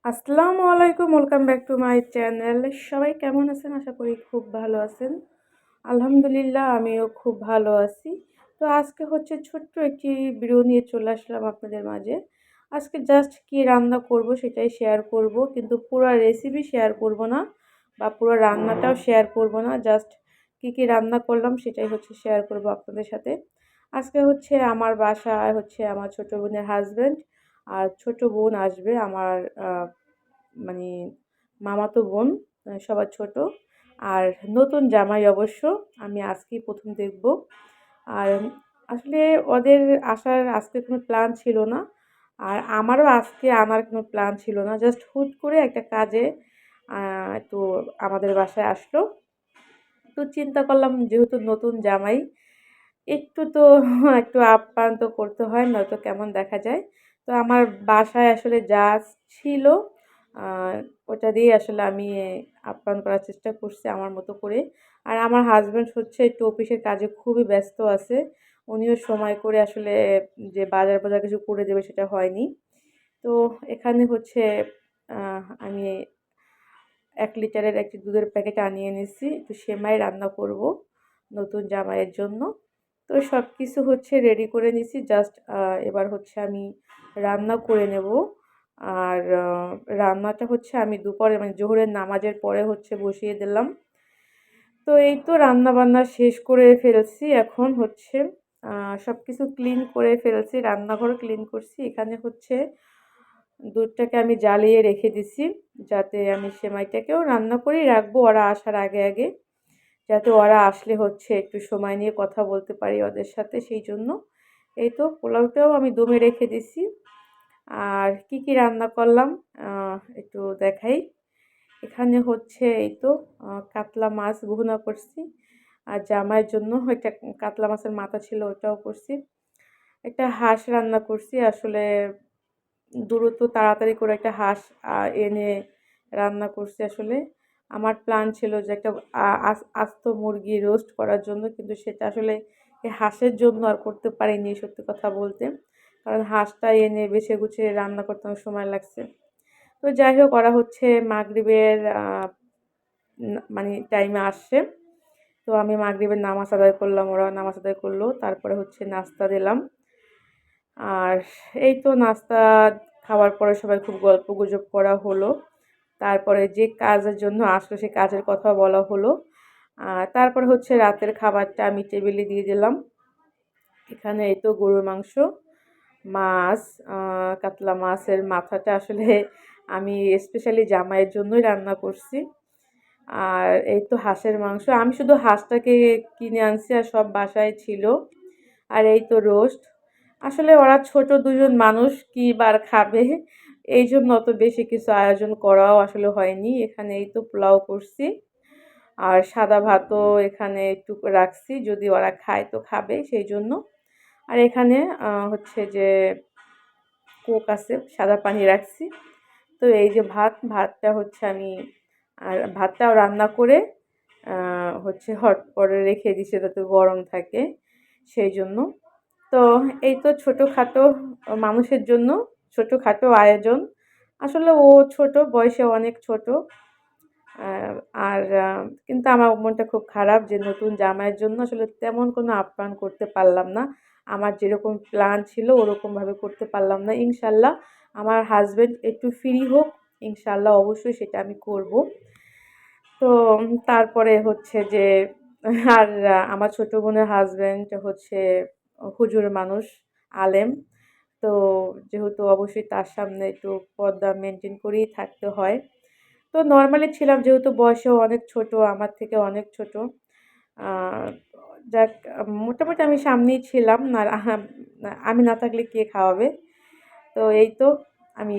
আসসালামু আলাইকুম, welcome back to my channel. সবাই কেমন আছেন? আশা করি খুব ভালো আছেন। আলহামদুলিল্লাহ আমিও খুব ভালো আছি। তো আজকে হচ্ছে ছোট্ট একটি ভিডিও নিয়ে চলে আসলাম আপনাদের মাঝে। আজকে জাস্ট কি রান্না করব সেটাই শেয়ার করব, কিন্তু পুরো রেসিপি শেয়ার করব না বা পুরো রান্নাটাও শেয়ার করব না। জাস্ট কি রান্না করলাম সেটাই হচ্ছে শেয়ার করব আপনাদের সাথে। আজকে হচ্ছে আমার বাসায় হচ্ছে আমার ছোট বোনের হাজবেন্ড আর ছোট বোন আসবে, আমার মানে মামাতো বোন, সবার ছোট। আর নতুন জামাই অবশ্য আমি আজকেই প্রথম দেখব। আর আসলে ওদের আসার আজকে কোনো প্ল্যান ছিল না, আর আমারও আজকে আনার কোনো প্ল্যান ছিল না। জাস্ট হুট করে একটা কাজে একটু আমাদের বাসায় আসলো। তো চিন্তা করলাম যেহেতু নতুন জামাই, একটু তো একটু আপ্যায়ন তো করতে হয়, নয়তো কেমন দেখা যায়। তো আমার বাসায় আসলে যা ছিল আ ওটা দিয়ে আসলে আমি আপ্যায়ন করার চেষ্টা করছি আমার মতো করে। আর আমার হাসব্যান্ড হচ্ছে একটু অফিসের কাজে খুবই ব্যস্ত আছে। উনিও সময় করে আসলে যে বাজার কিছু করে দেবে সেটা হয়নি। তো এখানে হচ্ছে আমি ১ লিটারের একটি দুধের প্যাকেট আনিয়ে এনেছি। একটু সেমাই রান্না করব নতুন জামাইয়ের জন্য। তো সবকিছু হচ্ছে রেডি করে নিছি। জাস্ট এবার হচ্ছে আমি রান্না করে নেব। আর রান্নাটা হচ্ছে আমি দুপুরে মানে জোহরের নামাজের পরে হচ্ছে বসিয়ে দিলাম। তো এই তো রান্না-বান্না শেষ করে ফেলছি। এখন হচ্ছে সবকিছু ক্লিন করে ফেলছি। রান্নাঘর ক্লিন করছি। এখানে হচ্ছে দুধটাকে আমি জ্বালিয়ে রেখে দিছি, যাতে আমি সেমাইটাকেও রান্না করেই রাখবো ওরা আসার আগে। যাতে ওরা আসলে হচ্ছে একটু সময় নিয়ে কথা বলতে পারি ওদের সাথে, সেইজন্য। এই তো পোলাওটাও আমি দমে রেখে দিছি। আর কি রান্না করলাম একটু দেখাই। এখানে হচ্ছে এই তো কাতলা মাছ ভুনা করছি। আর জামাইয়ের জন্য একটা কাতলা মাছের মাথা ছিল, ওটাও করছি। একটা হাঁস রান্না করছি। আসলে দ্রুত তাড়াতাড়ি করে একটা হাঁস এনে রান্না করছি আসলে। আমার প্ল্যান ছিল যে একটা আস্ত মুরগি রোস্ট করার জন্য, কিন্তু সেটা আসলে এই হাঁসের জন্য আর করতে পারিনি সত্যি কথা বলতে। কারণ হাঁসটা এনে বেছে-গুছিয়ে রান্না করতে অনেক সময় লাগছে। তো যাই হোক, ওরা হচ্ছে মাগরিবের মানে টাইমে আসছে। তো আমি মাগরিবের নামাজ আদায় করলাম, ওরাও নামাজ আদায় করলো। তারপরে হচ্ছে নাস্তা দিলাম। আর এই তো নাস্তা খাওয়ার পরে সবাই খুব গল্পগুজব করা হলো। তারপরে যে কাজের জন্য আসলো সে কাজের কথা বলা হলো। তারপরে হচ্ছে রাতের খাবারটা আমি টেবিলে দিয়ে দিলাম। এখানে এই তো গরুর মাংস, মাছ, কাতলা মাছের মাথাটা আসলে আমি স্পেশালি জামাইয়ের জন্যই রান্না করছি। আর এই তো হাঁসের মাংস। আমি শুধু হাঁসটাকে কিনে আনছি আর সব বাসায় ছিল। আর এই তো রোস্ট। আসলে ওরা ছোট ২ জন মানুষ, কি বার খাবে? এইজন্য অত বেশি কিছু আয়োজন করাও আসলে হয়নি। এখানে এই তো পোলাও করছি। আর সাদা ভাতও এখানে একটু রাখছি। যদি ওরা খায় তো খাবে সেইজন্য। আর এখানে হচ্ছে যে কোক আছে, সাদা পানি রাখছি। তো এই যে ভাতটা হচ্ছে আমি আর ভাতটাও রান্না করে হচ্ছে হটপটে রেখে দিছি যাতে গরম থাকে সেইজন্য। তো এই তো ছোটখাটো মানুষের জন্য ছোটখাটো আয়োজন। আসলে ও ছোট, বয়সে অনেক ছোট। আ আর কিন্তু আমার মনটা খুব খারাপ যে নতুন জামাইয়ের জন্য আসলে তেমন কোনো আপ্যায়ন করতে পারলাম না। আমার যেরকম প্ল্যান ছিল ওরকমভাবে করতে পারলাম না। ইনশাআল্লাহ আমার হাসব্যান্ড একটু ফ্রি হোক, ইনশাআল্লাহ অবশ্যই সেটা আমি করব। তো তারপরে হচ্ছে যে আর আমার ছোট বোনের হাসব্যান্ড হচ্ছে হুজুর মানুষ, আলেম। তো যেহেতু অবশ্যই তার সামনে একটু পর্দা মেইনটেইন করেই থাকতে হয়। তো নরমালি ছিলাম, যেহেতু বয়সেও অনেক ছোট, আমার থেকে অনেক ছোট। আ যাক, মোটামুটি আমি সামনেই ছিলাম। আর আমি না থাকলে কে খাওয়াবে? তো এই তো আমি